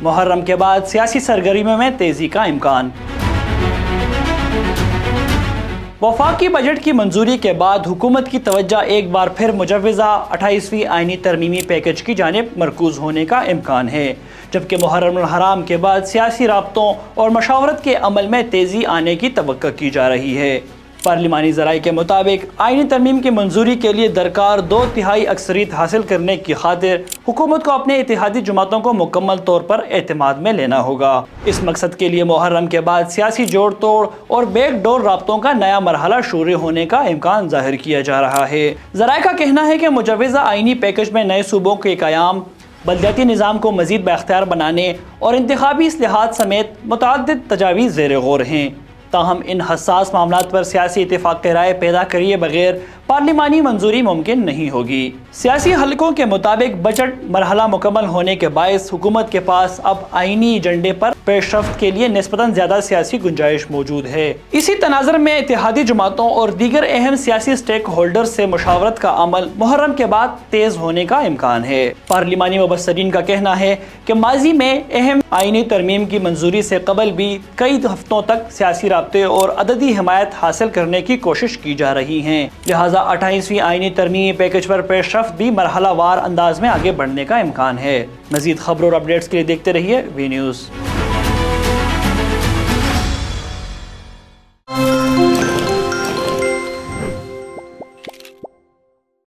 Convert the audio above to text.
محرم کے بعد سیاسی سرگرمیوں میں تیزی کا امکان۔ وفاقی بجٹ کی منظوری کے بعد حکومت کی توجہ ایک بار پھر مجوزہ 28ویں آئینی ترمیمی پیکج کی جانب مرکوز ہونے کا امکان ہے، جبکہ محرم الحرام کے بعد سیاسی رابطوں اور مشاورت کے عمل میں تیزی آنے کی توقع کی جا رہی ہے۔ پارلیمانی ذرائع کے مطابق آئینی ترمیم کی منظوری کے لیے درکار 2/3 اکثریت حاصل کرنے کی خاطر حکومت کو اپنے اتحادی جماعتوں کو مکمل طور پر اعتماد میں لینا ہوگا۔ اس مقصد کے لیے محرم کے بعد سیاسی جوڑ توڑ اور بیک ڈور رابطوں کا نیا مرحلہ شروع ہونے کا امکان ظاہر کیا جا رہا ہے۔ ذرائع کا کہنا ہے کہ مجوزہ آئینی پیکج میں نئے صوبوں کے قیام، بلدیاتی نظام کو مزید بااختیار بنانے اور انتخابی اصلاحات سمیت متعدد تجاویز زیر غور ہیں۔ تاہم ان حساس معاملات پر سیاسی اتفاق رائے پیدا کیے بغیر پارلیمانی منظوری ممکن نہیں ہوگی۔ سیاسی حلقوں کے مطابق بجٹ مرحلہ مکمل ہونے کے باعث حکومت کے پاس اب آئینی ایجنڈے پر پیش رفت کے لیے نسبتاً زیادہ سیاسی گنجائش موجود ہے۔ اسی تناظر میں اتحادی جماعتوں اور دیگر اہم سیاسی سٹیک ہولڈرز سے مشاورت کا عمل محرم کے بعد تیز ہونے کا امکان ہے۔ پارلیمانی مبصرین کا کہنا ہے کہ ماضی میں اہم آئینی ترمیم کی منظوری سے قبل بھی کئی ہفتوں تک سیاسی رابطے اور عددی حمایت حاصل کرنے کی کوشش کی جا رہی ہیں، لہٰذا 28ویں آئینی ترمیمی پیکج پر پیش رفت بھی مرحلہ وار انداز میں آگے بڑھنے کا امکان ہے۔ مزید خبروں اور اپڈیٹس کے لیے دیکھتے رہیے وی نیوز۔